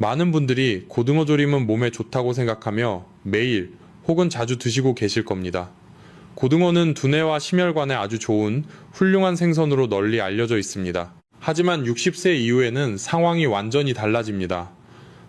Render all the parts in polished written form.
많은 분들이 고등어 조림은 몸에 좋다고 생각하며 매일 혹은 자주 드시고 계실 겁니다. 고등어는 두뇌와 심혈관에 아주 좋은 훌륭한 생선으로 널리 알려져 있습니다. 하지만 60세 이후에는 상황이 완전히 달라집니다.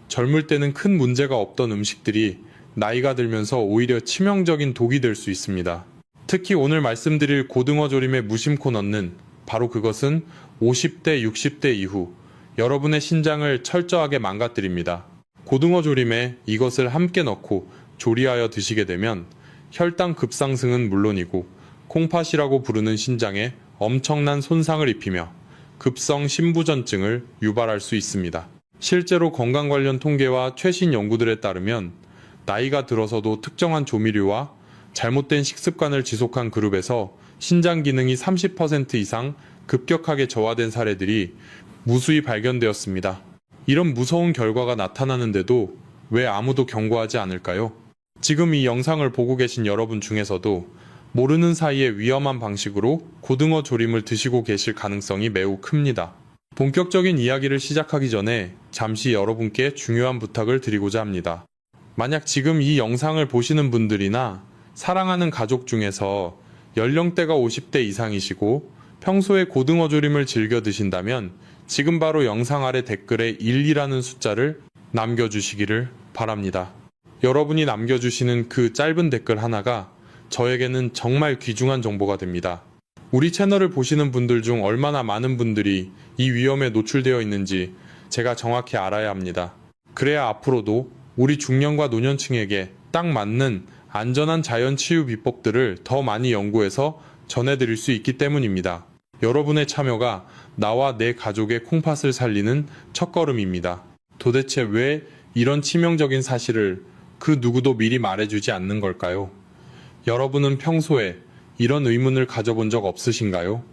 젊을 때는 큰 문제가 없던 음식들이 나이가 들면서 오히려 치명적인 독이 될 수 있습니다. 특히 오늘 말씀드릴 고등어 조림에 무심코 넣는 바로 그것은 50대, 60대 이후 여러분의 신장을 철저하게 망가뜨립니다. 고등어 조림에 이것을 함께 넣고 조리하여 드시게 되면 혈당 급상승은 물론이고 콩팥이라고 부르는 신장에 엄청난 손상을 입히며 급성 심부전증을 유발할 수 있습니다. 실제로 건강 관련 통계와 최신 연구들에 따르면 나이가 들어서도 특정한 조미료와 잘못된 식습관을 지속한 그룹에서 신장 기능이 30% 이상 급격하게 저하된 사례들이 무수히 발견되었습니다. 이런 무서운 결과가 나타나는데도 왜 아무도 경고하지 않을까요? 지금 이 영상을 보고 계신 여러분 중에서도 모르는 사이에 위험한 방식으로 고등어 조림을 드시고 계실 가능성이 매우 큽니다. 본격적인 이야기를 시작하기 전에 잠시 여러분께 중요한 부탁을 드리고자 합니다. 만약 지금 이 영상을 보시는 분들이나 사랑하는 가족 중에서 연령대가 50대 이상이시고 평소에 고등어 조림을 즐겨 드신다면 지금 바로 영상 아래 댓글에 1이라는 숫자를 남겨주시기를 바랍니다. 여러분이 남겨주시는 그 짧은 댓글 하나가 저에게는 정말 귀중한 정보가 됩니다. 우리 채널을 보시는 분들 중 얼마나 많은 분들이 이 위험에 노출되어 있는지 제가 정확히 알아야 합니다. 그래야 앞으로도 우리 중년과 노년층에게 딱 맞는 안전한 자연 치유 비법들을 더 많이 연구해서 전해드릴 수 있기 때문입니다. 여러분의 참여가 나와 내 가족의 콩팥을 살리는 첫걸음입니다. 도대체 왜 이런 치명적인 사실을 그 누구도 미리 말해주지 않는 걸까요? 여러분은 평소에 이런 의문을 가져본 적 없으신가요?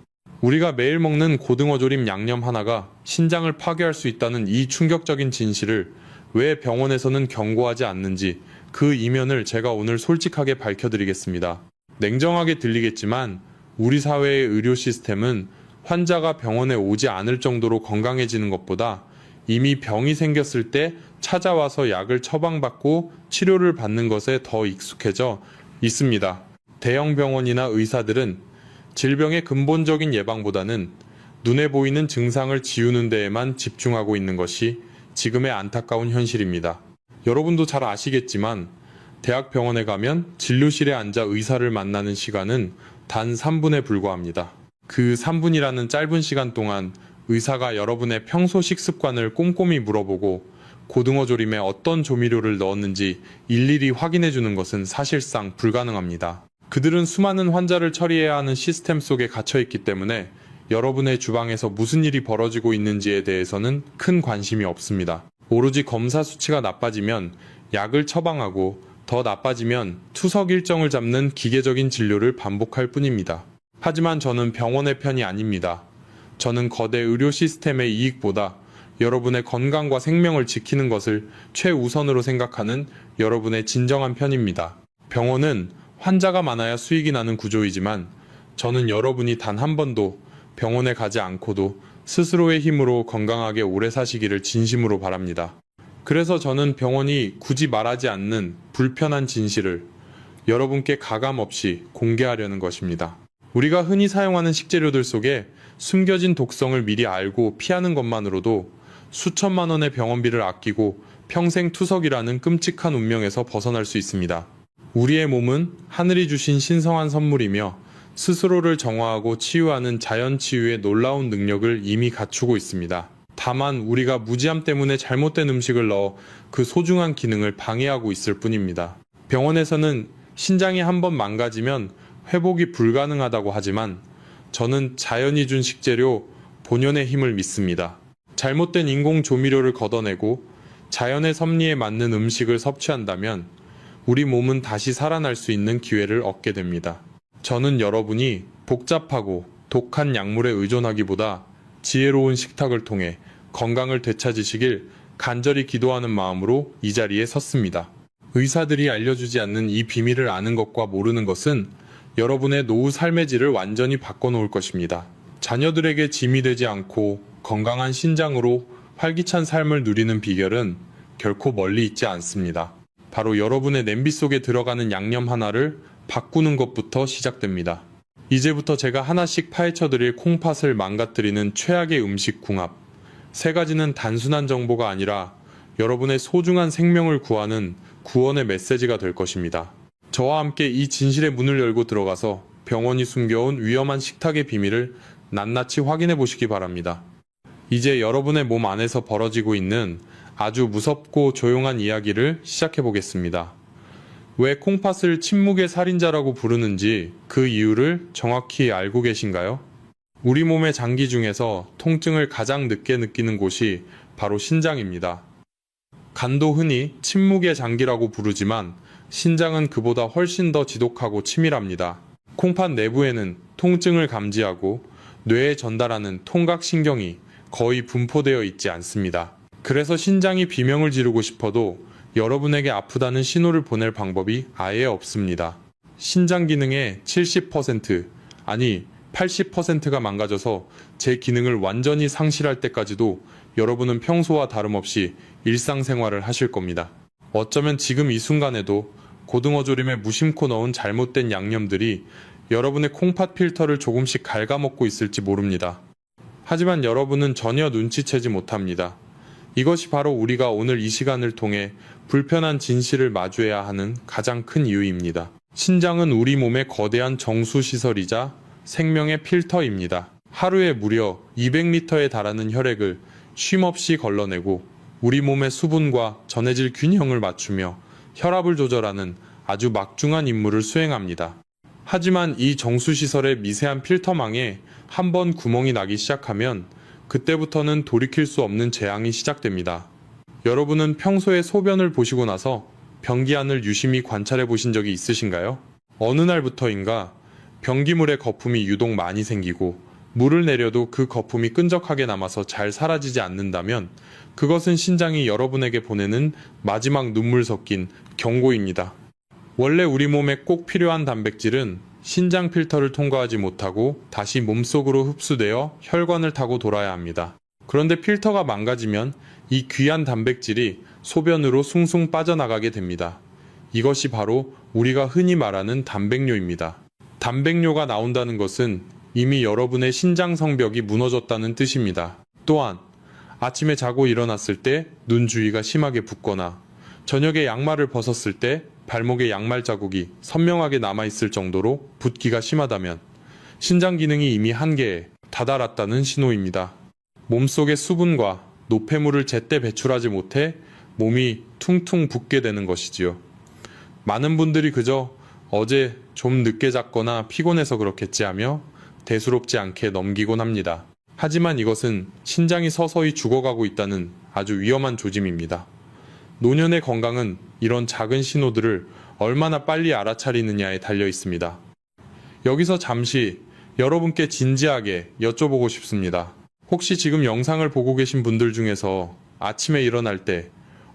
우리가 매일 먹는 고등어 조림 양념 하나가 신장을 파괴할 수 있다는 이 충격적인 진실을 왜 병원에서는 경고하지 않는지 그 이면을 제가 오늘 솔직하게 밝혀드리겠습니다. 냉정하게 들리겠지만 우리 사회의 의료 시스템은 환자가 병원에 오지 않을 정도로 건강해지는 것보다 이미 병이 생겼을 때 찾아와서 약을 처방받고 치료를 받는 것에 더 익숙해져 있습니다. 대형 병원이나 의사들은 질병의 근본적인 예방보다는 눈에 보이는 증상을 지우는 데에만 집중하고 있는 것이 지금의 안타까운 현실입니다. 여러분도 잘 아시겠지만 대학병원에 가면 진료실에 앉아 의사를 만나는 시간은 단 3분에 불과합니다. 그 3분이라는 짧은 시간 동안 의사가 여러분의 평소 식습관을 꼼꼼히 물어보고 고등어 조림에 어떤 조미료를 넣었는지 일일이 확인해 주는 것은 사실상 불가능합니다. 그들은 수많은 환자를 처리해야 하는 시스템 속에 갇혀 있기 때문에 여러분의 주방에서 무슨 일이 벌어지고 있는지에 대해서는 큰 관심이 없습니다. 오로지 검사 수치가 나빠지면 약을 처방하고 더 나빠지면 투석 일정을 잡는 기계적인 진료를 반복할 뿐입니다. 하지만 저는 병원의 편이 아닙니다. 저는 거대 의료 시스템의 이익보다 여러분의 건강과 생명을 지키는 것을 최우선으로 생각하는 여러분의 진정한 편입니다. 병원은 환자가 많아야 수익이 나는 구조이지만 저는 여러분이 단 한 번도 병원에 가지 않고도 스스로의 힘으로 건강하게 오래 사시기를 진심으로 바랍니다. 그래서 저는 병원이 굳이 말하지 않는 불편한 진실을 여러분께 가감없이 공개하려는 것입니다. 우리가 흔히 사용하는 식재료들 속에 숨겨진 독성을 미리 알고 피하는 것만으로도 수천만 원의 병원비를 아끼고 평생 투석이라는 끔찍한 운명에서 벗어날 수 있습니다. 우리의 몸은 하늘이 주신 신성한 선물이며 스스로를 정화하고 치유하는 자연 치유의 놀라운 능력을 이미 갖추고 있습니다. 다만 우리가 무지함 때문에 잘못된 음식을 넣어 그 소중한 기능을 방해하고 있을 뿐입니다. 병원에서는 신장이 한번 망가지면 회복이 불가능하다고 하지만 저는 자연이 준 식재료 본연의 힘을 믿습니다. 잘못된 인공 조미료를 걷어내고 자연의 섭리에 맞는 음식을 섭취한다면 우리 몸은 다시 살아날 수 있는 기회를 얻게 됩니다. 저는 여러분이 복잡하고 독한 약물에 의존하기보다 지혜로운 식탁을 통해 건강을 되찾으시길 간절히 기도하는 마음으로 이 자리에 섰습니다. 의사들이 알려주지 않는 이 비밀을 아는 것과 모르는 것은 여러분의 노후 삶의 질을 완전히 바꿔놓을 것입니다. 자녀들에게 짐이 되지 않고 건강한 신장으로 활기찬 삶을 누리는 비결은 결코 멀리 있지 않습니다. 바로 여러분의 냄비 속에 들어가는 양념 하나를 바꾸는 것부터 시작됩니다. 이제부터 제가 하나씩 파헤쳐드릴 콩팥을 망가뜨리는 최악의 음식 궁합. 세 가지는 단순한 정보가 아니라 여러분의 소중한 생명을 구하는 구원의 메시지가 될 것입니다. 저와 함께 이 진실의 문을 열고 들어가서 병원이 숨겨온 위험한 식탁의 비밀을 낱낱이 확인해 보시기 바랍니다. 이제 여러분의 몸 안에서 벌어지고 있는 아주 무섭고 조용한 이야기를 시작해 보겠습니다. 왜 콩팥을 침묵의 살인자라고 부르는지 그 이유를 정확히 알고 계신가요? 우리 몸의 장기 중에서 통증을 가장 늦게 느끼는 곳이 바로 신장입니다. 간도 흔히 침묵의 장기라고 부르지만 신장은 그보다 훨씬 더 지독하고 치밀합니다. 콩팥 내부에는 통증을 감지하고 뇌에 전달하는 통각신경이 거의 분포되어 있지 않습니다. 그래서 신장이 비명을 지르고 싶어도 여러분에게 아프다는 신호를 보낼 방법이 아예 없습니다. 신장 기능의 70%, 아니 80%가 망가져서 제 기능을 완전히 상실할 때까지도 여러분은 평소와 다름없이 일상생활을 하실 겁니다. 어쩌면 지금 이 순간에도 고등어 조림에 무심코 넣은 잘못된 양념들이 여러분의 콩팥 필터를 조금씩 갉아먹고 있을지 모릅니다. 하지만 여러분은 전혀 눈치채지 못합니다. 이것이 바로 우리가 오늘 이 시간을 통해 불편한 진실을 마주해야 하는 가장 큰 이유입니다. 신장은 우리 몸의 거대한 정수시설이자 생명의 필터입니다. 하루에 무려 200리터에 달하는 혈액을 쉼없이 걸러내고 우리 몸의 수분과 전해질 균형을 맞추며 혈압을 조절하는 아주 막중한 임무를 수행합니다. 하지만 이 정수시설의 미세한 필터망에 한번 구멍이 나기 시작하면 그때부터는 돌이킬 수 없는 재앙이 시작됩니다. 여러분은 평소에 소변을 보시고 나서 변기안을 유심히 관찰해 보신 적이 있으신가요? 어느 날부터인가 변기물에 거품이 유독 많이 생기고 물을 내려도 그 거품이 끈적하게 남아서 잘 사라지지 않는다면 그것은 신장이 여러분에게 보내는 마지막 눈물 섞인 경고입니다. 원래 우리 몸에 꼭 필요한 단백질은 신장 필터를 통과하지 못하고 다시 몸속으로 흡수되어 혈관을 타고 돌아야 합니다. 그런데 필터가 망가지면 이 귀한 단백질이 소변으로 숭숭 빠져나가게 됩니다. 이것이 바로 우리가 흔히 말하는 단백뇨입니다. 단백뇨가 나온다는 것은 이미 여러분의 신장 성벽이 무너졌다는 뜻입니다. 또한 아침에 자고 일어났을 때 눈 주위가 심하게 붓거나 저녁에 양말을 벗었을 때 발목에 양말 자국이 선명하게 남아있을 정도로 붓기가 심하다면 신장 기능이 이미 한계에 다다랐다는 신호입니다. 몸속의 수분과 노폐물을 제때 배출하지 못해 몸이 퉁퉁 붓게 되는 것이지요. 많은 분들이 그저 어제 좀 늦게 잤거나 피곤해서 그렇겠지 하며 대수롭지 않게 넘기곤 합니다. 하지만 이것은 신장이 서서히 죽어가고 있다는 아주 위험한 조짐입니다. 노년의 건강은 이런 작은 신호들을 얼마나 빨리 알아차리느냐에 달려 있습니다. 여기서 잠시 여러분께 진지하게 여쭤보고 싶습니다. 혹시 지금 영상을 보고 계신 분들 중에서 아침에 일어날 때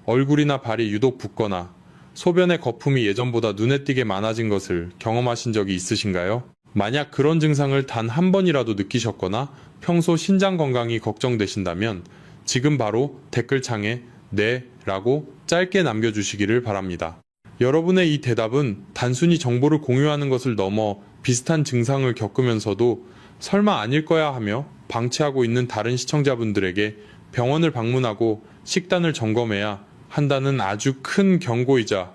얼굴이나 발이 유독 붓거나 소변의 거품이 예전보다 눈에 띄게 많아진 것을 경험하신 적이 있으신가요? 만약 그런 증상을 단 한 번이라도 느끼셨거나 평소 신장 건강이 걱정되신다면 지금 바로 댓글창에 네 라고 짧게 남겨주시기를 바랍니다. 여러분의 이 대답은 단순히 정보를 공유하는 것을 넘어 비슷한 증상을 겪으면서도 설마 아닐 거야 하며 방치하고 있는 다른 시청자분들에게 병원을 방문하고 식단을 점검해야 한다는 아주 큰 경고이자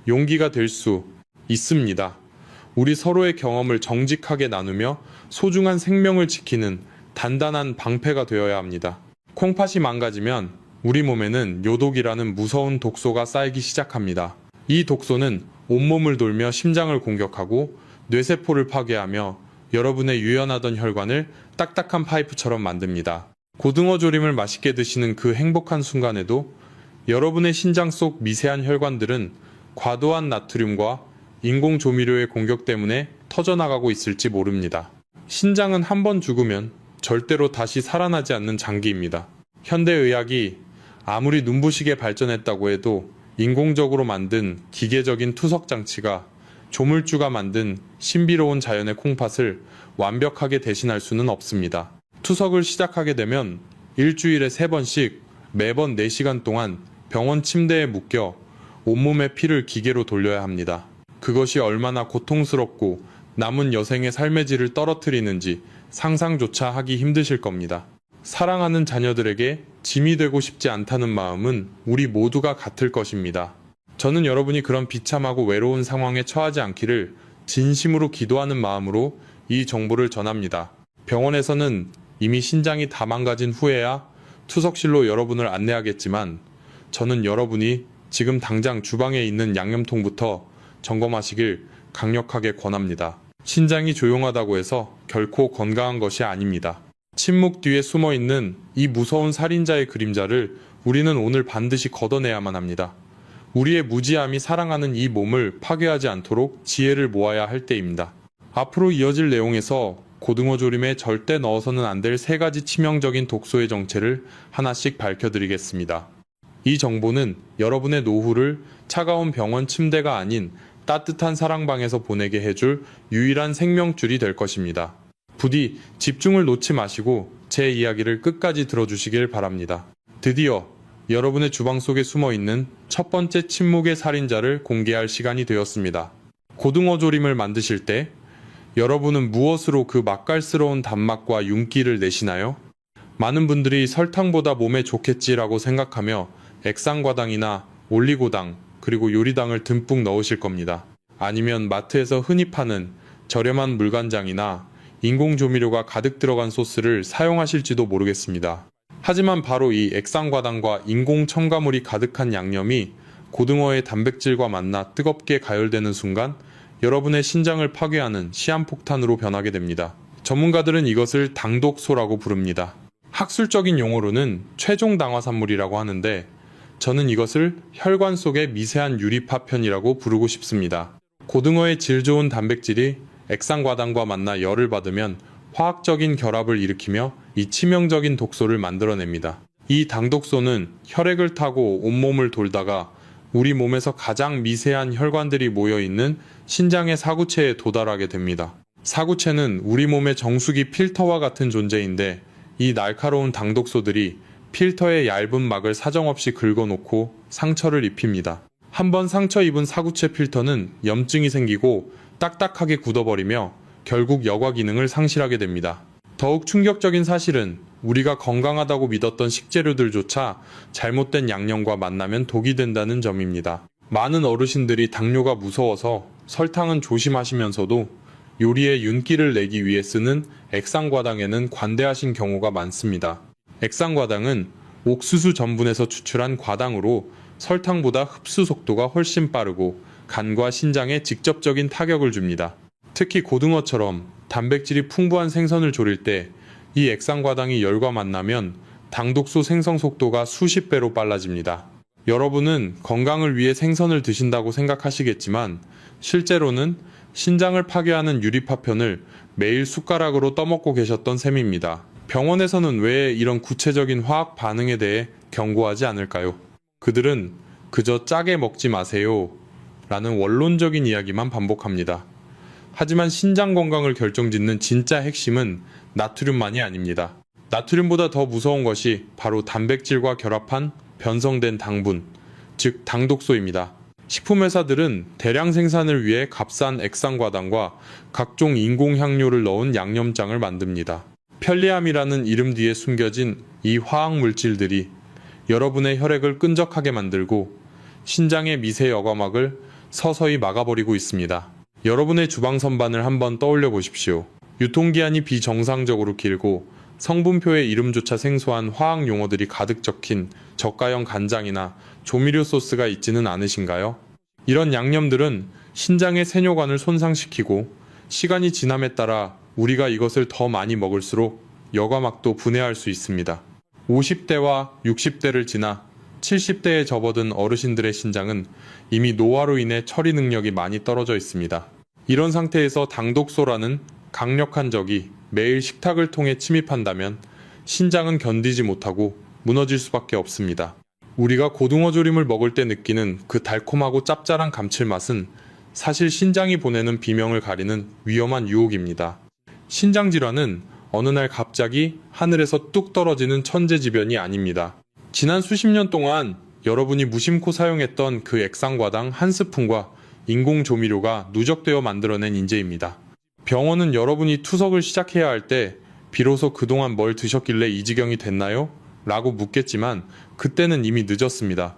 용기가 될 수 있습니다. 우리 서로의 경험을 정직하게 나누며 소중한 생명을 지키는 단단한 방패가 되어야 합니다. 콩팥이 망가지면 우리 몸에는 요독이라는 무서운 독소가 쌓이기 시작합니다. 이 독소는 온몸을 돌며 심장을 공격하고 뇌세포를 파괴하며 여러분의 유연하던 혈관을 딱딱한 파이프처럼 만듭니다. 고등어 조림을 맛있게 드시는 그 행복한 순간에도 여러분의 신장 속 미세한 혈관들은 과도한 나트륨과 인공 조미료의 공격 때문에 터져나가고 있을지 모릅니다. 신장은 한번 죽으면 절대로 다시 살아나지 않는 장기입니다. 현대의학이 아무리 눈부시게 발전했다고 해도 인공적으로 만든 기계적인 투석 장치가 조물주가 만든 신비로운 자연의 콩팥을 완벽하게 대신할 수는 없습니다. 투석을 시작하게 되면 일주일에 3번씩 매번 4시간 동안 병원 침대에 묶여 온몸의 피를 기계로 돌려야 합니다. 그것이 얼마나 고통스럽고 남은 여생의 삶의 질을 떨어뜨리는지 상상조차 하기 힘드실 겁니다. 사랑하는 자녀들에게 짐이 되고 싶지 않다는 마음은 우리 모두가 같을 것입니다. 저는 여러분이 그런 비참하고 외로운 상황에 처하지 않기를 진심으로 기도하는 마음으로 이 정보를 전합니다. 병원에서는 이미 신장이 다 망가진 후에야 투석실로 여러분을 안내하겠지만 저는 여러분이 지금 당장 주방에 있는 양념통부터 점검하시길 강력하게 권합니다. 신장이 조용하다고 해서 결코 건강한 것이 아닙니다. 침묵 뒤에 숨어있는 이 무서운 살인자의 그림자를 우리는 오늘 반드시 걷어내야만 합니다. 우리의 무지함이 사랑하는 이 몸을 파괴하지 않도록 지혜를 모아야 할 때입니다. 앞으로 이어질 내용에서 고등어 조림에 절대 넣어서는 안 될 3가지 치명적인 독소의 정체를 하나씩 밝혀드리겠습니다. 이 정보는 여러분의 노후를 차가운 병원 침대가 아닌 따뜻한 사랑방에서 보내게 해줄 유일한 생명줄이 될 것입니다. 부디 집중을 놓지 마시고 제 이야기를 끝까지 들어주시길 바랍니다. 드디어 여러분의 주방 속에 숨어있는 첫 번째 침묵의 살인자를 공개할 시간이 되었습니다. 고등어 조림을 만드실 때 여러분은 무엇으로 그 맛깔스러운 단맛과 윤기를 내시나요? 많은 분들이 설탕보다 몸에 좋겠지라고 생각하며 액상과당이나 올리고당 그리고 요리당을 듬뿍 넣으실 겁니다. 아니면 마트에서 흔히 파는 저렴한 물간장이나 인공조미료가 가득 들어간 소스를 사용하실지도 모르겠습니다. 하지만 바로 이 액상과당과 인공첨가물이 가득한 양념이 고등어의 단백질과 만나 뜨겁게 가열되는 순간 여러분의 신장을 파괴하는 시한폭탄으로 변하게 됩니다. 전문가들은 이것을 당독소라고 부릅니다. 학술적인 용어로는 최종 당화산물이라고 하는데 저는 이것을 혈관 속의 미세한 유리 파편이라고 부르고 싶습니다. 고등어의 질 좋은 단백질이 액상과당과 만나 열을 받으면 화학적인 결합을 일으키며 이 치명적인 독소를 만들어냅니다. 이 당독소는 혈액을 타고 온몸을 돌다가 우리 몸에서 가장 미세한 혈관들이 모여있는 신장의 사구체에 도달하게 됩니다. 사구체는 우리 몸의 정수기 필터와 같은 존재인데 이 날카로운 당독소들이 필터의 얇은 막을 사정없이 긁어놓고 상처를 입힙니다. 한번 상처 입은 사구체 필터는 염증이 생기고 딱딱하게 굳어버리며 결국 여과 기능을 상실하게 됩니다. 더욱 충격적인 사실은 우리가 건강하다고 믿었던 식재료들조차 잘못된 양념과 만나면 독이 된다는 점입니다. 많은 어르신들이 당뇨가 무서워서 설탕은 조심하시면서도 요리에 윤기를 내기 위해 쓰는 액상과당에는 관대하신 경우가 많습니다. 액상과당은 옥수수 전분에서 추출한 과당으로 설탕보다 흡수 속도가 훨씬 빠르고 간과 신장에 직접적인 타격을 줍니다. 특히 고등어처럼 단백질이 풍부한 생선을 조릴 때 이 액상과당이 열과 만나면 당독소 생성 속도가 수십 배로 빨라집니다. 여러분은 건강을 위해 생선을 드신다고 생각하시겠지만 실제로는 신장을 파괴하는 유리파편을 매일 숟가락으로 떠먹고 계셨던 셈입니다. 병원에서는 왜 이런 구체적인 화학 반응에 대해 경고하지 않을까요? 그들은 그저 짜게 먹지 마세요 라는 원론적인 이야기만 반복합니다. 하지만 신장 건강을 결정짓는 진짜 핵심은 나트륨만이 아닙니다. 나트륨보다 더 무서운 것이 바로 단백질과 결합한 변성된 당분, 즉 당독소입니다. 식품회사들은 대량 생산을 위해 값싼 액상과당과 각종 인공향료를 넣은 양념장을 만듭니다. 편리함이라는 이름 뒤에 숨겨진 이 화학물질들이 여러분의 혈액을 끈적하게 만들고 신장의 미세 여과막을 서서히 막아버리고 있습니다. 여러분의 주방 선반을 한번 떠올려 보십시오. 유통기한이 비정상적으로 길고 성분표의 이름조차 생소한 화학 용어들이 가득 적힌 저가형 간장이나 조미료 소스가 있지는 않으신가요? 이런 양념들은 신장의 세뇨관을 손상시키고 시간이 지남에 따라 우리가 이것을 더 많이 먹을수록 여과막도 분해할 수 있습니다. 50대와 60대를 지나 70대에 접어든 어르신들의 신장은 이미 노화로 인해 처리 능력이 많이 떨어져 있습니다. 이런 상태에서 당독소라는 강력한 적이 매일 식탁을 통해 침입한다면 신장은 견디지 못하고 무너질 수밖에 없습니다. 우리가 고등어 조림을 먹을 때 느끼는 그 달콤하고 짭짤한 감칠맛은 사실 신장이 보내는 비명을 가리는 위험한 유혹입니다. 신장 질환은 어느 날 갑자기 하늘에서 뚝 떨어지는 천재지변이 아닙니다. 지난 수십 년 동안 여러분이 무심코 사용했던 그 액상과당 한 스푼과 인공 조미료가 누적되어 만들어낸 인재입니다. 병원은 여러분이 투석을 시작해야 할 때 비로소 그동안 뭘 드셨길래 이 지경이 됐나요? 라고 묻겠지만 그때는 이미 늦었습니다.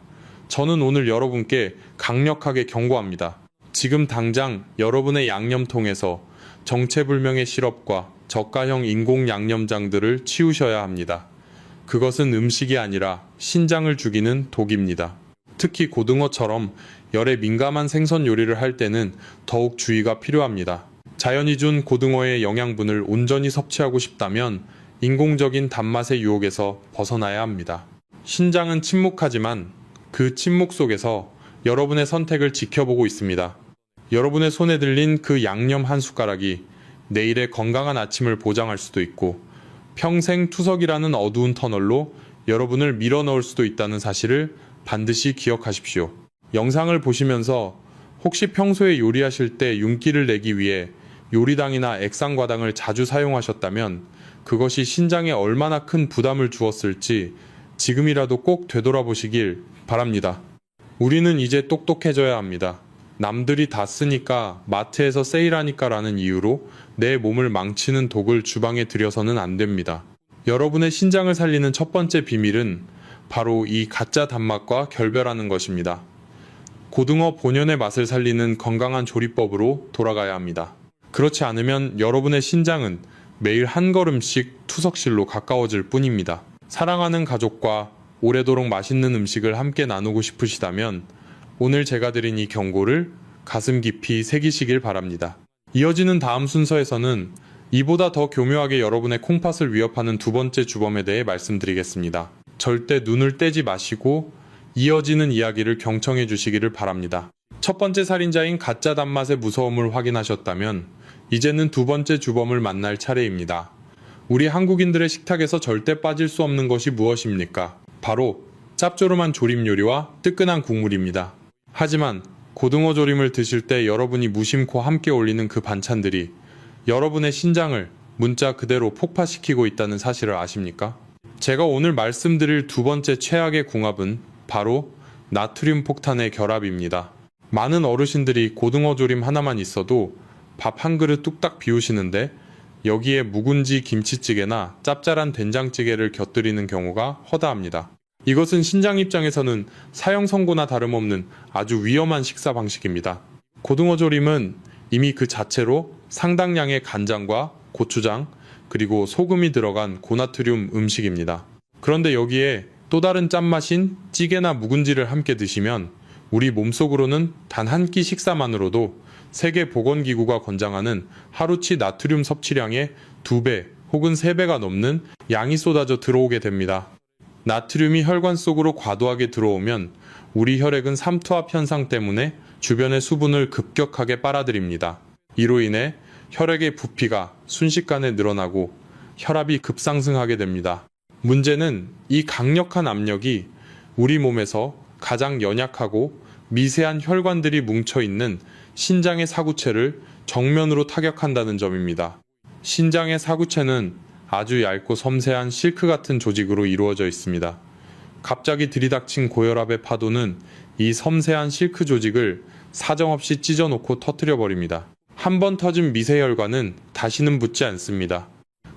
저는 오늘 여러분께 강력하게 경고합니다. 지금 당장 여러분의 양념통에서 정체불명의 시럽과 저가형 인공 양념장들을 치우셔야 합니다. 그것은 음식이 아니라 신장을 죽이는 독입니다. 특히 고등어처럼 열에 민감한 생선 요리를 할 때는 더욱 주의가 필요합니다. 자연이 준 고등어의 영양분을 온전히 섭취하고 싶다면 인공적인 단맛의 유혹에서 벗어나야 합니다. 신장은 침묵하지만 그 침묵 속에서 여러분의 선택을 지켜보고 있습니다. 여러분의 손에 들린 그 양념 한 숟가락이 내일의 건강한 아침을 보장할 수도 있고 평생 투석이라는 어두운 터널로 여러분을 밀어넣을 수도 있다는 사실을 반드시 기억하십시오. 영상을 보시면서 혹시 평소에 요리하실 때 윤기를 내기 위해 요리당이나 액상과당을 자주 사용하셨다면 그것이 신장에 얼마나 큰 부담을 주었을지 지금이라도 꼭 되돌아보시길 바랍니다. 우리는 이제 똑똑해져야 합니다. 남들이 다 쓰니까 마트에서 세일하니까 라는 이유로 내 몸을 망치는 독을 주방에 들여서는 안 됩니다. 여러분의 신장을 살리는 첫 번째 비밀은 바로 이 가짜 단맛과 결별하는 것입니다. 고등어 본연의 맛을 살리는 건강한 조리법으로 돌아가야 합니다. 그렇지 않으면 여러분의 신장은 매일 한 걸음씩 투석실로 가까워질 뿐입니다. 사랑하는 가족과 오래도록 맛있는 음식을 함께 나누고 싶으시다면 오늘 제가 드린 이 경고를 가슴 깊이 새기시길 바랍니다. 이어지는 다음 순서에서는 이보다 더 교묘하게 여러분의 콩팥을 위협하는 두 번째 주범에 대해 말씀드리겠습니다. 절대 눈을 떼지 마시고 이어지는 이야기를 경청해 주시기를 바랍니다. 첫 번째 살인자인 가짜 단맛의 무서움을 확인하셨다면 이제는 두 번째 주범을 만날 차례입니다. 우리 한국인들의 식탁에서 절대 빠질 수 없는 것이 무엇입니까? 바로 짭조름한 조림 요리와 뜨끈한 국물입니다. 하지만 고등어 조림을 드실 때 여러분이 무심코 함께 올리는 그 반찬들이 여러분의 신장을 문자 그대로 폭파시키고 있다는 사실을 아십니까? 제가 오늘 말씀드릴 두 번째 최악의 궁합은 바로 나트륨 폭탄의 결합입니다. 많은 어르신들이 고등어 조림 하나만 있어도 밥 한 그릇 뚝딱 비우시는데 여기에 묵은지 김치찌개나 짭짤한 된장찌개를 곁들이는 경우가 허다합니다. 이것은 신장 입장에서는 사형 선고나 다름없는 아주 위험한 식사 방식입니다. 고등어 조림은 이미 그 자체로 상당량의 간장과 고추장 그리고 소금이 들어간 고나트륨 음식입니다. 그런데 여기에 또 다른 짠맛인 찌개나 묵은지를 함께 드시면 우리 몸속으로는 단 한 끼 식사만으로도 세계보건기구가 권장하는 하루치 나트륨 섭취량의 2배 혹은 3배가 넘는 양이 쏟아져 들어오게 됩니다. 나트륨이 혈관 속으로 과도하게 들어오면 우리 혈액은 삼투압 현상 때문에 주변의 수분을 급격하게 빨아들입니다. 이로 인해 혈액의 부피가 순식간에 늘어나고 혈압이 급상승하게 됩니다. 문제는 이 강력한 압력이 우리 몸에서 가장 연약하고 미세한 혈관들이 뭉쳐있는 신장의 사구체를 정면으로 타격한다는 점입니다. 신장의 사구체는 아주 얇고 섬세한 실크 같은 조직으로 이루어져 있습니다. 갑자기 들이닥친 고혈압의 파도는 이 섬세한 실크 조직을 사정없이 찢어놓고 터뜨려버립니다. 한 번 터진 미세혈관은 다시는 붙지 않습니다.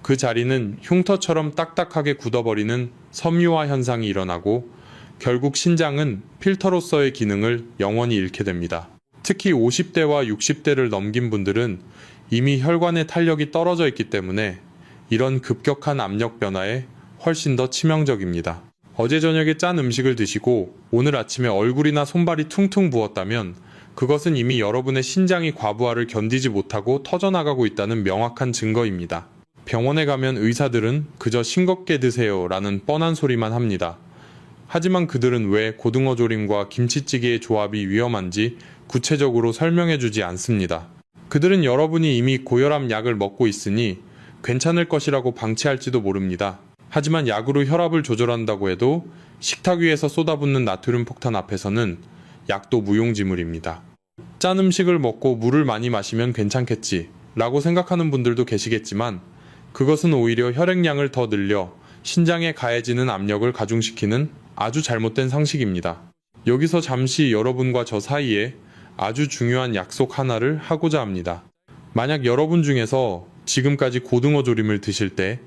그 자리는 흉터처럼 딱딱하게 굳어버리는 섬유화 현상이 일어나고 결국 신장은 필터로서의 기능을 영원히 잃게 됩니다. 특히 50대와 60대를 넘긴 분들은 이미 혈관의 탄력이 떨어져 있기 때문에 이런 급격한 압력 변화에 훨씬 더 치명적입니다. 어제 저녁에 짠 음식을 드시고 오늘 아침에 얼굴이나 손발이 퉁퉁 부었다면 그것은 이미 여러분의 신장이 과부하를 견디지 못하고 터져나가고 있다는 명확한 증거입니다. 병원에 가면 의사들은 그저 싱겁게 드세요 라는 뻔한 소리만 합니다. 하지만 그들은 왜 고등어 조림과 김치찌개의 조합이 위험한지 구체적으로 설명해주지 않습니다. 그들은 여러분이 이미 고혈압 약을 먹고 있으니 괜찮을 것이라고 방치할지도 모릅니다. 하지만 약으로 혈압을 조절한다고 해도 식탁 위에서 쏟아붓는 나트륨 폭탄 앞에서는 약도 무용지물입니다. 짠 음식을 먹고 물을 많이 마시면 괜찮겠지 라고 생각하는 분들도 계시겠지만 그것은 오히려 혈액량을 더 늘려 신장에 가해지는 압력을 가중시키는 아주 잘못된 상식입니다. 여기서 잠시 여러분과 저 사이에 아주 중요한 약속 하나를 하고자 합니다. 만약 여러분 중에서 지금까지 고등어 조림을 드실 때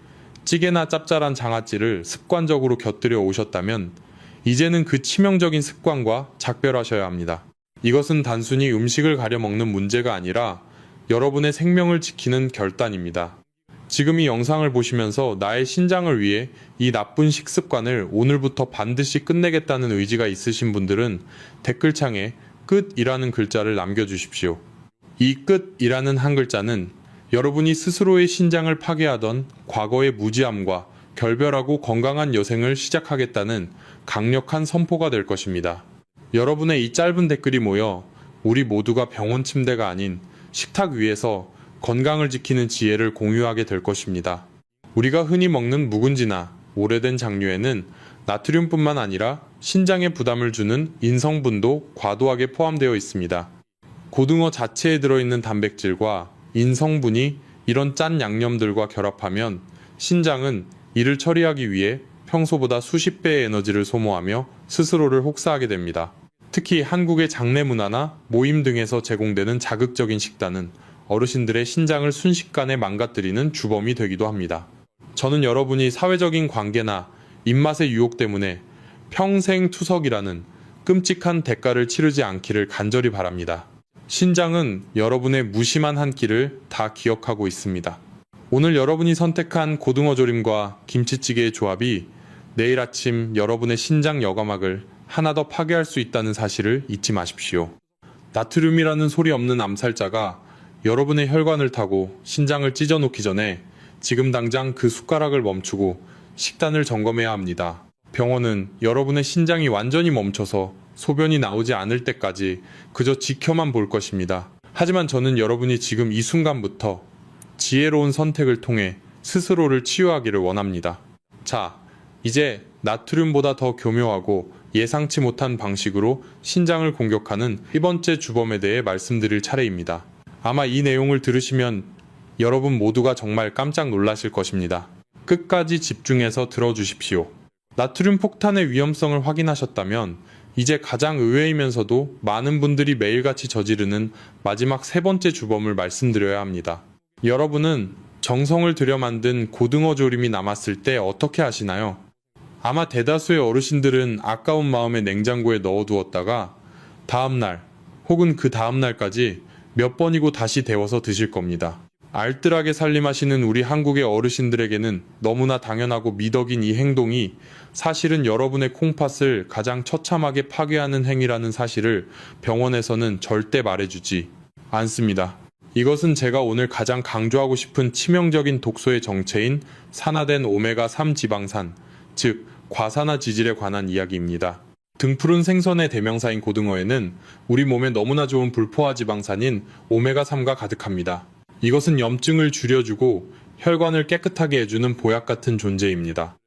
찌개나 짭짤한 장아찌를 습관적으로 곁들여 오셨다면 이제는 그 치명적인 습관과 작별하셔야 합니다. 이것은 단순히 음식을 가려 먹는 문제가 아니라 여러분의 생명을 지키는 결단입니다. 지금 이 영상을 보시면서 나의 신장을 위해 이 나쁜 식습관을 오늘부터 반드시 끝내겠다는 의지가 있으신 분들은 댓글창에 끝이라는 글자를 남겨주십시오. 이 끝이라는 한 글자는 여러분이 스스로의 신장을 파괴하던 과거의 무지함과 결별하고 건강한 여생을 시작하겠다는 강력한 선포가 될 것입니다. 여러분의 이 짧은 댓글이 모여 우리 모두가 병원 침대가 아닌 식탁 위에서 건강을 지키는 지혜를 공유하게 될 것입니다. 우리가 흔히 먹는 묵은지나 오래된 장류에는 나트륨뿐만 아니라 신장에 부담을 주는 인성분도 과도하게 포함되어 있습니다. 고등어 자체에 들어있는 단백질과 인성분이 이런 짠 양념들과 결합하면 신장은 이를 처리하기 위해 평소보다 수십 배의 에너지를 소모하며 스스로를 혹사하게 됩니다. 특히 한국의 장례 문화나 모임 등에서 제공되는 자극적인 식단은 어르신들의 신장을 순식간에 망가뜨리는 주범이 되기도 합니다. 저는 여러분이 사회적인 관계나 입맛의 유혹 때문에 평생 투석이라는 끔찍한 대가를 치르지 않기를 간절히 바랍니다. 신장은 여러분의 무심한 한 끼를 다 기억하고 있습니다. 오늘 여러분이 선택한 고등어 조림과 김치찌개의 조합이 내일 아침 여러분의 신장 여과막을 하나 더 파괴할 수 있다는 사실을 잊지 마십시오. 나트륨이라는 소리 없는 암살자가 여러분의 혈관을 타고 신장을 찢어놓기 전에 지금 당장 그 숟가락을 멈추고 식단을 점검해야 합니다. 병원은 여러분의 신장이 완전히 멈춰서 소변이 나오지 않을 때까지 그저 지켜만 볼 것입니다. 하지만 저는 여러분이 지금 이 순간부터 지혜로운 선택을 통해 스스로를 치유하기를 원합니다. 자, 이제 나트륨보다 더 교묘하고 예상치 못한 방식으로 신장을 공격하는 세 번째 주범에 대해 말씀드릴 차례입니다. 아마 이 내용을 들으시면 여러분 모두가 정말 깜짝 놀라실 것입니다. 끝까지 집중해서 들어주십시오. 나트륨 폭탄의 위험성을 확인하셨다면 이제 가장 의외이면서도 많은 분들이 매일같이 저지르는 마지막 세 번째 주범을 말씀드려야 합니다. 여러분은 정성을 들여 만든 고등어 조림이 남았을 때 어떻게 하시나요? 아마 대다수의 어르신들은 아까운 마음에 냉장고에 넣어두었다가 다음날 혹은 그 다음날까지 몇 번이고 다시 데워서 드실 겁니다. 알뜰하게 살림하시는 우리 한국의 어르신들에게는 너무나 당연하고 미덕인 이 행동이 사실은 여러분의 콩팥을 가장 처참하게 파괴하는 행위라는 사실을 병원에서는 절대 말해주지 않습니다. 이것은 제가 오늘 가장 강조하고 싶은 치명적인 독소의 정체인 산화된 오메가3 지방산, 즉 과산화 지질에 관한 이야기입니다. 등푸른 생선의 대명사인 고등어에는 우리 몸에 너무나 좋은 불포화 지방산인 오메가3가 가득합니다. 이것은 염증을 줄여주고 혈관을 깨끗하게 해주는 보약 같은 존재입니다.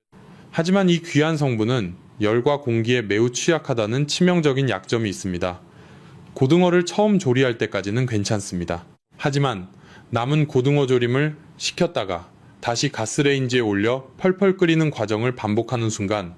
하지만 이 귀한 성분은 열과 공기에 매우 취약하다는 치명적인 약점이 있습니다. 고등어를 처음 조리할 때까지는 괜찮습니다. 하지만 남은 고등어 조림을 식혔다가 다시 가스레인지에 올려 펄펄 끓이는 과정을 반복하는 순간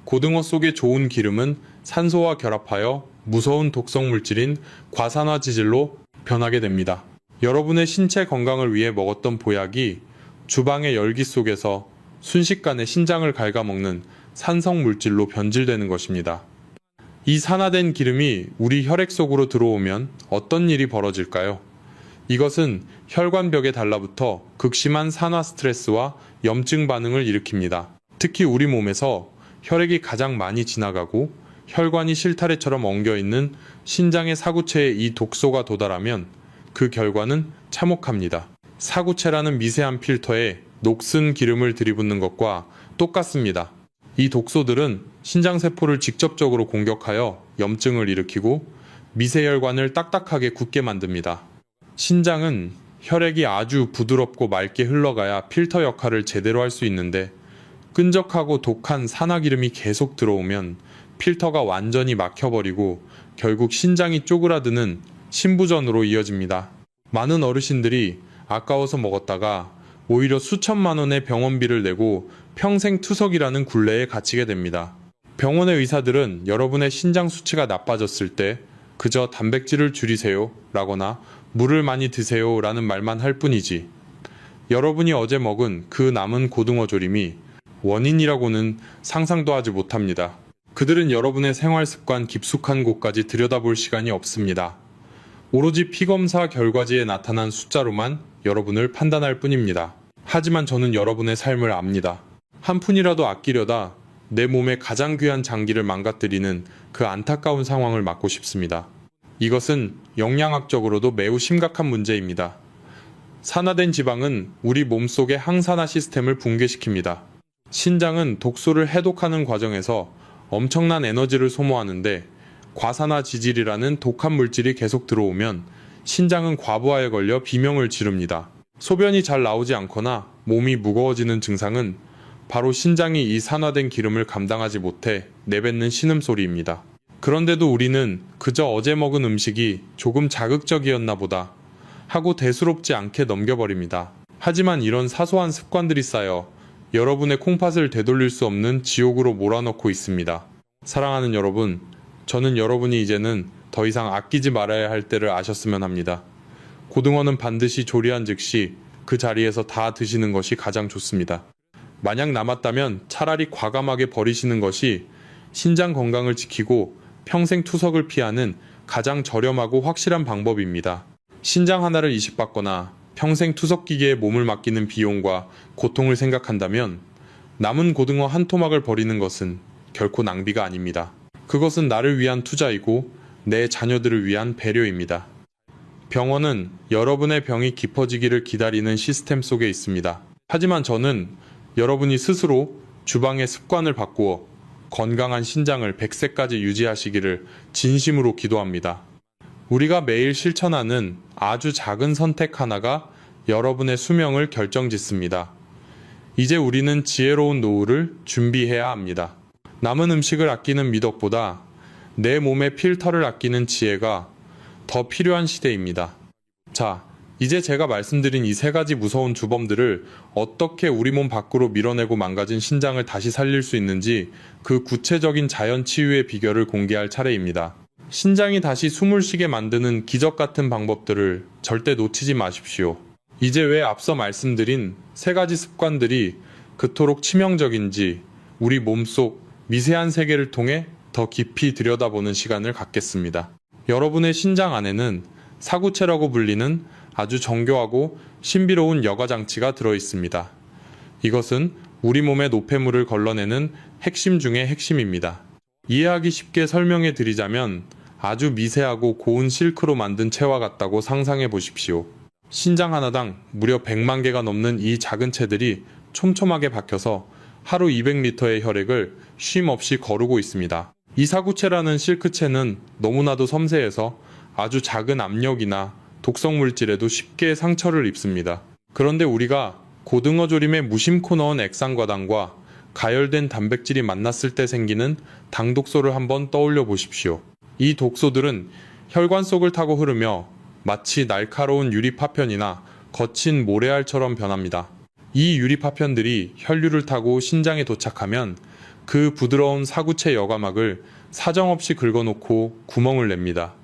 고등어 속의 좋은 기름은 산소와 결합하여 무서운 독성 물질인 과산화지질로 변하게 됩니다. 여러분의 신체 건강을 위해 먹었던 보약이 주방의 열기 속에서 순식간에 신장을 갉아먹는 산성 물질로 변질되는 것입니다. 이 산화된 기름이 우리 혈액 속으로 들어오면 어떤 일이 벌어질까요? 이것은 혈관벽에 달라붙어 극심한 산화 스트레스와 염증 반응을 일으킵니다. 특히 우리 몸에서 혈액이 가장 많이 지나가고 혈관이 실타래처럼 엉겨있는 신장의 사구체에 이 독소가 도달하면 그 결과는 참혹합니다. 사구체라는 미세한 필터에 녹슨 기름을 들이붓는 것과 똑같습니다. 이 독소들은 신장세포를 직접적으로 공격하여 염증을 일으키고 미세혈관을 딱딱하게 굳게 만듭니다. 신장은 혈액이 아주 부드럽고 맑게 흘러가야 필터 역할을 제대로 할 수 있는데 끈적하고 독한 산화기름이 계속 들어오면 필터가 완전히 막혀버리고 결국 신장이 쪼그라드는 신부전으로 이어집니다. 많은 어르신들이 아까워서 먹었다가 오히려 수천만 원의 병원비를 내고 평생 투석이라는 굴레에 갇히게 됩니다. 병원의 의사들은 여러분의 신장 수치가 나빠졌을 때 그저 단백질을 줄이세요 라거나 물을 많이 드세요 라는 말만 할 뿐이지, 여러분이 어제 먹은 그 남은 고등어 조림이 원인이라고는 상상도 하지 못합니다. 그들은 여러분의 생활 습관 깊숙한 곳까지 들여다볼 시간이 없습니다. 오로지 피검사 결과지에 나타난 숫자로만 여러분을 판단할 뿐입니다. 하지만 저는 여러분의 삶을 압니다. 한 푼이라도 아끼려다 내 몸의 가장 귀한 장기를 망가뜨리는 그 안타까운 상황을 막고 싶습니다. 이것은 영양학적으로도 매우 심각한 문제입니다. 산화된 지방은 우리 몸속의 항산화 시스템을 붕괴시킵니다. 신장은 독소를 해독하는 과정에서 엄청난 에너지를 소모하는데, 과산화 지질이라는 독한 물질이 계속 들어오면 신장은 과부하에 걸려 비명을 지릅니다. 소변이 잘 나오지 않거나 몸이 무거워지는 증상은 바로 신장이 이 산화된 기름을 감당하지 못해 내뱉는 신음소리입니다. 그런데도 우리는 그저 어제 먹은 음식이 조금 자극적이었나 보다 하고 대수롭지 않게 넘겨버립니다. 하지만 이런 사소한 습관들이 쌓여 여러분의 콩팥을 되돌릴 수 없는 지옥으로 몰아넣고 있습니다. 사랑하는 여러분, 저는 여러분이 이제는 더 이상 아끼지 말아야 할 때를 아셨으면 합니다. 고등어는 반드시 조리한 즉시 그 자리에서 다 드시는 것이 가장 좋습니다. 만약 남았다면 차라리 과감하게 버리시는 것이 신장 건강을 지키고 평생 투석을 피하는 가장 저렴하고 확실한 방법입니다. 신장 하나를 이식받거나 평생 투석기계에 몸을 맡기는 비용과 고통을 생각한다면 남은 고등어 한 토막을 버리는 것은 결코 낭비가 아닙니다. 그것은 나를 위한 투자이고 내 자녀들을 위한 배려입니다. 병원은 여러분의 병이 깊어지기를 기다리는 시스템 속에 있습니다. 하지만 저는 여러분이 스스로 주방의 습관을 바꾸어 건강한 신장을 100세까지 유지하시기를 진심으로 기도합니다. 우리가 매일 실천하는 아주 작은 선택 하나가 여러분의 수명을 결정짓습니다. 이제 우리는 지혜로운 노후를 준비해야 합니다. 남은 음식을 아끼는 미덕보다 내 몸의 필터를 아끼는 지혜가 더 필요한 시대입니다. 자, 이제 제가 말씀드린 이 세 가지 무서운 주범들을 어떻게 우리 몸 밖으로 밀어내고 망가진 신장을 다시 살릴 수 있는지 그 구체적인 자연 치유의 비결을 공개할 차례입니다. 신장이 다시 숨을 쉬게 만드는 기적 같은 방법들을 절대 놓치지 마십시오. 이제 왜 앞서 말씀드린 세 가지 습관들이 그토록 치명적인지 우리 몸속 미세한 세계를 통해 더 깊이 들여다보는 시간을 갖겠습니다. 여러분의 신장 안에는 사구체라고 불리는 아주 정교하고 신비로운 여과장치가 들어있습니다. 이것은 우리 몸의 노폐물을 걸러내는 핵심 중의 핵심입니다. 이해하기 쉽게 설명해 드리자면 아주 미세하고 고운 실크로 만든 채와 같다고 상상해 보십시오. 신장 하나당 무려 100만 개가 넘는 이 작은 채들이 촘촘하게 박혀서 하루 200리터의 혈액을 쉼 없이 거르고 있습니다. 이 사구체라는 실크체는 너무나도 섬세해서 아주 작은 압력이나 독성 물질에도 쉽게 상처를 입습니다. 그런데 우리가 고등어 조림에 무심코 넣은 액상과당과 가열된 단백질이 만났을 때 생기는 당독소를 한번 떠올려 보십시오. 이 독소들은 혈관 속을 타고 흐르며 마치 날카로운 유리 파편이나 거친 모래알처럼 변합니다. 이 유리 파편들이 혈류를 타고 신장에 도착하면 그 부드러운 사구체 여과막을 사정없이 긁어놓고 구멍을 냅니다.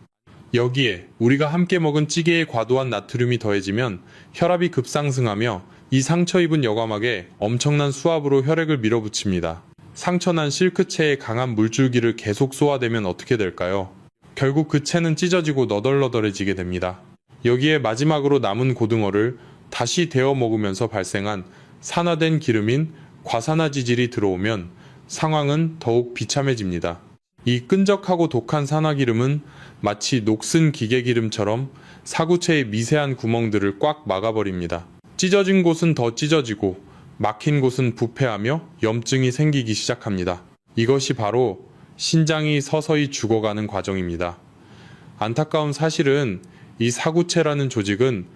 여기에 우리가 함께 먹은 찌개에 과도한 나트륨이 더해지면 혈압이 급상승하며 이 상처 입은 여과막에 엄청난 수압으로 혈액을 밀어붙입니다. 상처난 실크체의 강한 물줄기를 계속 쏘아대면 어떻게 될까요? 결국 그 채는 찢어지고 너덜너덜해지게 됩니다. 여기에 마지막으로 남은 고등어를 다시 데워 먹으면서 발생한 산화된 기름인 과산화지질이 들어오면 상황은 더욱 비참해집니다. 이 끈적하고 독한 산화기름은 마치 녹슨 기계기름처럼 사구체의 미세한 구멍들을 꽉 막아버립니다. 찢어진 곳은 더 찢어지고 막힌 곳은 부패하며 염증이 생기기 시작합니다. 이것이 바로 신장이 서서히 죽어가는 과정입니다. 안타까운 사실은 이 사구체라는 조직은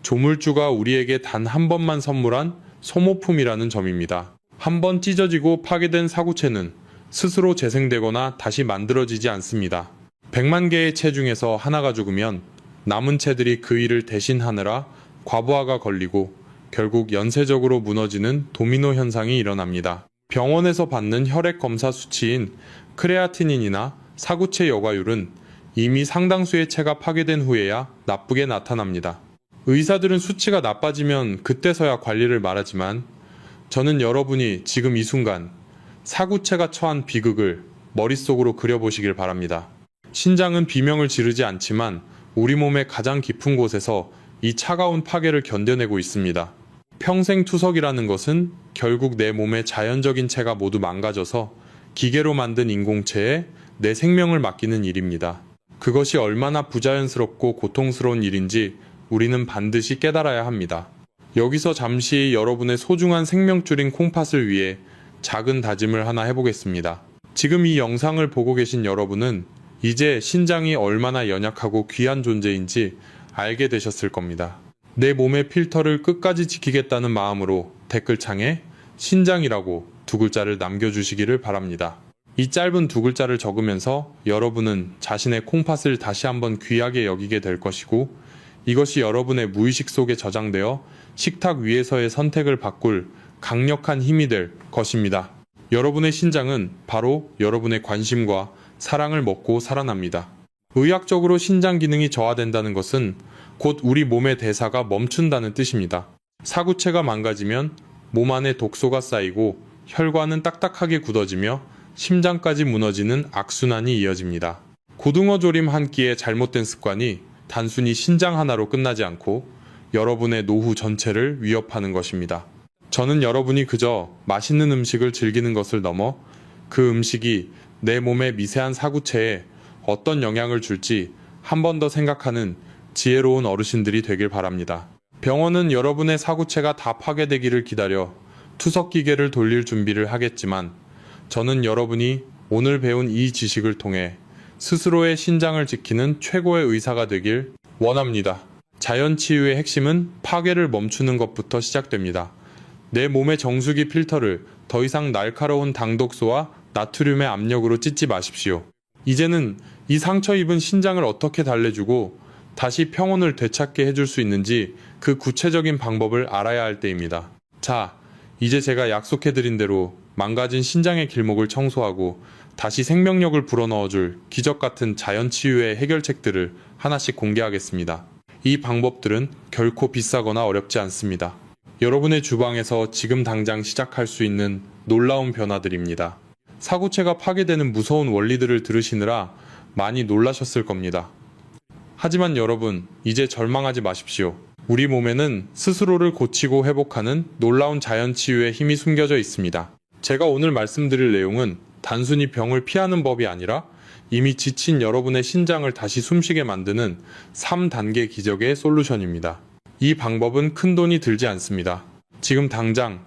조물주가 우리에게 단 한 번만 선물한 소모품이라는 점입니다. 한 번 찢어지고 파괴된 사구체는 스스로 재생되거나 다시 만들어지지 않습니다. 100만 개의 채 중에서 하나가 죽으면 남은 채들이 그 일을 대신하느라 과부하가 걸리고 결국 연쇄적으로 무너지는 도미노 현상이 일어납니다. 병원에서 받는 혈액 검사 수치인 크레아티닌이나 사구체 여과율은 이미 상당수의 체가 파괴된 후에야 나쁘게 나타납니다. 의사들은 수치가 나빠지면 그때서야 관리를 말하지만 저는 여러분이 지금 이 순간 사구체가 처한 비극을 머릿속으로 그려보시길 바랍니다. 신장은 비명을 지르지 않지만 우리 몸의 가장 깊은 곳에서 이 차가운 파괴를 견뎌내고 있습니다. 평생투석이라는 것은 결국 내 몸의 자연적인 체가 모두 망가져서 기계로 만든 인공체에 내 생명을 맡기는 일입니다. 그것이 얼마나 부자연스럽고 고통스러운 일인지 우리는 반드시 깨달아야 합니다. 여기서 잠시 여러분의 소중한 생명줄인 콩팥을 위해 작은 다짐을 하나 해보겠습니다. 지금 이 영상을 보고 계신 여러분은 이제 신장이 얼마나 연약하고 귀한 존재인지 알게 되셨을 겁니다. 내 몸의 필터를 끝까지 지키겠다는 마음으로 댓글창에 신장이라고 두 글자를 남겨주시기를 바랍니다. 이 짧은 두 글자를 적으면서 여러분은 자신의 콩팥을 다시 한번 귀하게 여기게 될 것이고 이것이 여러분의 무의식 속에 저장되어 식탁 위에서의 선택을 바꿀 강력한 힘이 될 것입니다. 여러분의 신장은 바로 여러분의 관심과 사랑을 먹고 살아납니다. 의학적으로 신장 기능이 저하된다는 것은 곧 우리 몸의 대사가 멈춘다는 뜻입니다. 사구체가 망가지면 몸 안에 독소가 쌓이고 혈관은 딱딱하게 굳어지며 심장까지 무너지는 악순환이 이어집니다. 고등어 조림 한 끼의 잘못된 습관이 단순히 신장 하나로 끝나지 않고 여러분의 노후 전체를 위협하는 것입니다. 저는 여러분이 그저 맛있는 음식을 즐기는 것을 넘어 그 음식이 내 몸의 미세한 사구체에 어떤 영향을 줄지 한 번 더 생각하는 지혜로운 어르신들이 되길 바랍니다. 병원은 여러분의 사구체가 다 파괴되기를 기다려 투석기계를 돌릴 준비를 하겠지만 저는 여러분이 오늘 배운 이 지식을 통해 스스로의 신장을 지키는 최고의 의사가 되길 원합니다. 자연치유의 핵심은 파괴를 멈추는 것부터 시작됩니다. 내 몸의 정수기 필터를 더 이상 날카로운 당독소와 나트륨의 압력으로 찢지 마십시오. 이제는 이 상처 입은 신장을 어떻게 달래주고 다시 평온을 되찾게 해줄 수 있는지 그 구체적인 방법을 알아야 할 때입니다. 자, 이제 제가 약속해드린 대로 망가진 신장의 길목을 청소하고 다시 생명력을 불어넣어줄 기적같은 자연치유의 해결책들을 하나씩 공개하겠습니다. 이 방법들은 결코 비싸거나 어렵지 않습니다. 여러분의 주방에서 지금 당장 시작할 수 있는 놀라운 변화들입니다. 사구체가 파괴되는 무서운 원리들을 들으시느라 많이 놀라셨을 겁니다. 하지만 여러분, 이제 절망하지 마십시오. 우리 몸에는 스스로를 고치고 회복하는 놀라운 자연치유의 힘이 숨겨져 있습니다. 제가 오늘 말씀드릴 내용은 단순히 병을 피하는 법이 아니라 이미 지친 여러분의 신장을 다시 숨쉬게 만드는 3단계 기적의 솔루션입니다. 이 방법은 큰 돈이 들지 않습니다. 지금 당장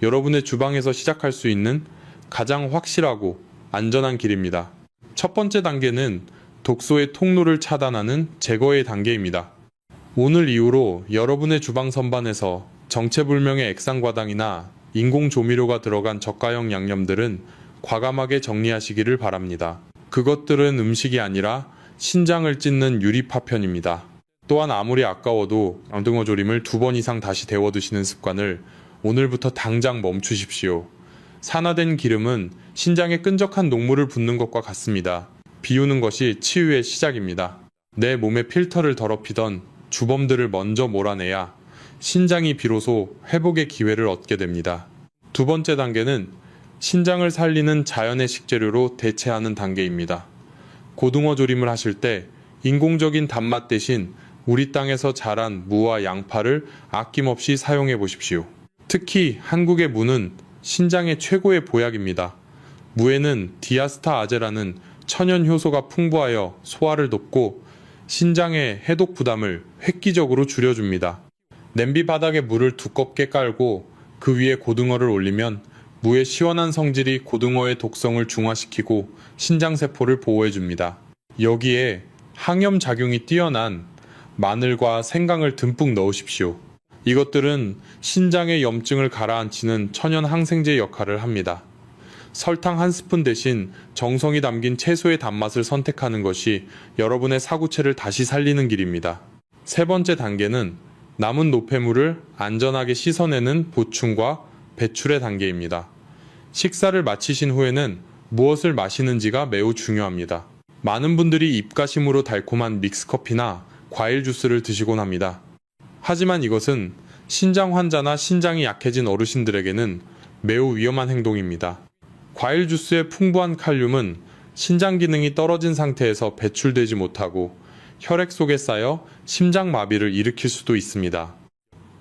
여러분의 주방에서 시작할 수 있는 가장 확실하고 안전한 길입니다. 첫 번째 단계는 독소의 통로를 차단하는 제거의 단계입니다. 오늘 이후로 여러분의 주방 선반에서 정체불명의 액상과당이나 인공조미료가 들어간 저가형 양념들은 과감하게 정리하시기를 바랍니다. 그것들은 음식이 아니라 신장을 찢는 유리파편입니다. 또한 아무리 아까워도 고등어 조림을 2번 이상 다시 데워 드시는 습관을 오늘부터 당장 멈추십시오. 산화된 기름은 신장에 끈적한 녹물을 붓는 것과 같습니다. 비우는 것이 치유의 시작입니다. 내 몸의 필터를 더럽히던 주범들을 먼저 몰아내야 신장이 비로소 회복의 기회를 얻게 됩니다. 두 번째 단계는 신장을 살리는 자연의 식재료로 대체하는 단계입니다. 고등어 조림을 하실 때 인공적인 단맛 대신 우리 땅에서 자란 무와 양파를 아낌없이 사용해 보십시오. 특히 한국의 무는 신장의 최고의 보약입니다. 무에는 디아스타아제라는 천연 효소가 풍부하여 소화를 돕고 신장의 해독 부담을 획기적으로 줄여줍니다. 냄비 바닥에 물을 두껍게 깔고 그 위에 고등어를 올리면 무의 시원한 성질이 고등어의 독성을 중화시키고 신장세포를 보호해줍니다. 여기에 항염 작용이 뛰어난 마늘과 생강을 듬뿍 넣으십시오. 이것들은 신장의 염증을 가라앉히는 천연 항생제 역할을 합니다. 설탕 한 스푼 대신 정성이 담긴 채소의 단맛을 선택하는 것이 여러분의 사구체를 다시 살리는 길입니다. 세 번째 단계는 남은 노폐물을 안전하게 씻어내는 보충과 배출의 단계입니다. 식사를 마치신 후에는 무엇을 마시는지가 매우 중요합니다. 많은 분들이 입가심으로 달콤한 믹스커피나 과일 주스를 드시곤 합니다. 하지만 이것은 신장 환자나 신장이 약해진 어르신들에게는 매우 위험한 행동입니다. 과일 주스의 풍부한 칼륨은 신장 기능이 떨어진 상태에서 배출되지 못하고 혈액 속에 쌓여 심장마비를 일으킬 수도 있습니다.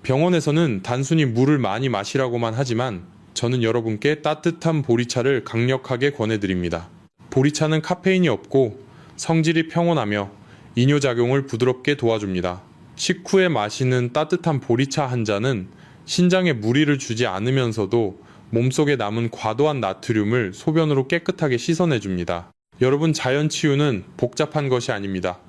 병원에서는 단순히 물을 많이 마시라고만 하지만 저는 여러분께 따뜻한 보리차를 강력하게 권해드립니다. 보리차는 카페인이 없고 성질이 평온하며 이뇨작용을 부드럽게 도와줍니다. 식후에 마시는 따뜻한 보리차 한 잔은 신장에 무리를 주지 않으면서도 몸속에 남은 과도한 나트륨을 소변으로 깨끗하게 씻어내줍니다. 여러분, 자연치유는 복잡한 것이 아닙니다.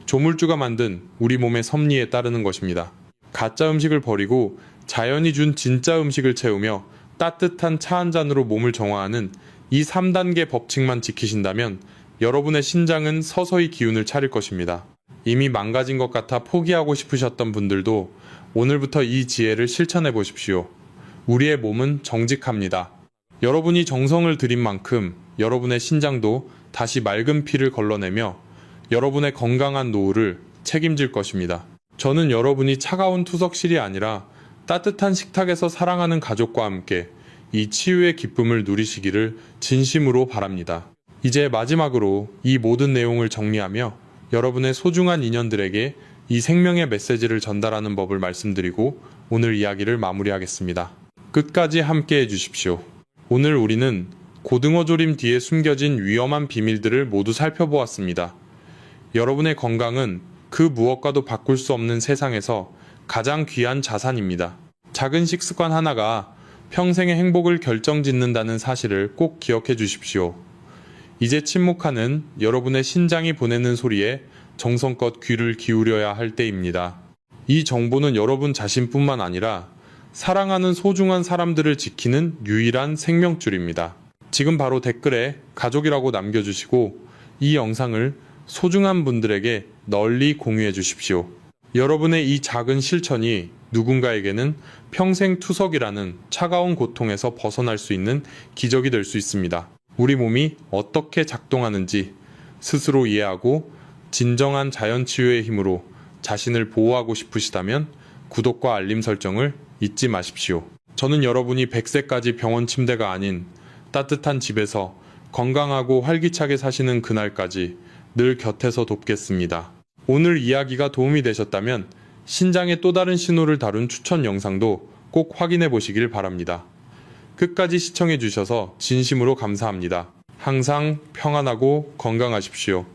조물주가 만든 우리 몸의 섭리에 따르는 것입니다. 가짜 음식을 버리고 자연이 준 진짜 음식을 채우며 따뜻한 차 한 잔으로 몸을 정화하는 이 3단계 법칙만 지키신다면 여러분의 신장은 서서히 기운을 차릴 것입니다. 이미 망가진 것 같아 포기하고 싶으셨던 분들도 오늘부터 이 지혜를 실천해 보십시오. 우리의 몸은 정직합니다. 여러분이 정성을 들인 만큼 여러분의 신장도 다시 맑은 피를 걸러내며 여러분의 건강한 노후를 책임질 것입니다. 저는 여러분이 차가운 투석실이 아니라 따뜻한 식탁에서 사랑하는 가족과 함께 이 치유의 기쁨을 누리시기를 진심으로 바랍니다. 이제 마지막으로 이 모든 내용을 정리하며 여러분의 소중한 인연들에게 이 생명의 메시지를 전달하는 법을 말씀드리고 오늘 이야기를 마무리하겠습니다. 끝까지 함께 해주십시오. 오늘 우리는 고등어 조림 뒤에 숨겨진 위험한 비밀들을 모두 살펴보았습니다. 여러분의 건강은 그 무엇과도 바꿀 수 없는 세상에서 가장 귀한 자산입니다. 작은 식습관 하나가 평생의 행복을 결정짓는다는 사실을 꼭 기억해 주십시오. 이제 침묵하는 여러분의 신장이 보내는 소리에 정성껏 귀를 기울여야 할 때입니다. 이 정보는 여러분 자신뿐만 아니라 사랑하는 소중한 사람들을 지키는 유일한 생명줄입니다. 지금 바로 댓글에 가족이라고 남겨주시고 이 영상을 소중한 분들에게 널리 공유해 주십시오. 여러분의 이 작은 실천이 누군가에게는 평생 투석이라는 차가운 고통에서 벗어날 수 있는 기적이 될 수 있습니다. 우리 몸이 어떻게 작동하는지 스스로 이해하고 진정한 자연치유의 힘으로 자신을 보호하고 싶으시다면 구독과 알림 설정을 잊지 마십시오. 저는 여러분이 100세까지 병원 침대가 아닌 따뜻한 집에서 건강하고 활기차게 사시는 그날까지 늘 곁에서 돕겠습니다. 오늘 이야기가 도움이 되셨다면 신장의 또 다른 신호를 다룬 추천 영상도 꼭 확인해 보시길 바랍니다. 끝까지 시청해 주셔서 진심으로 감사합니다. 항상 평안하고 건강하십시오.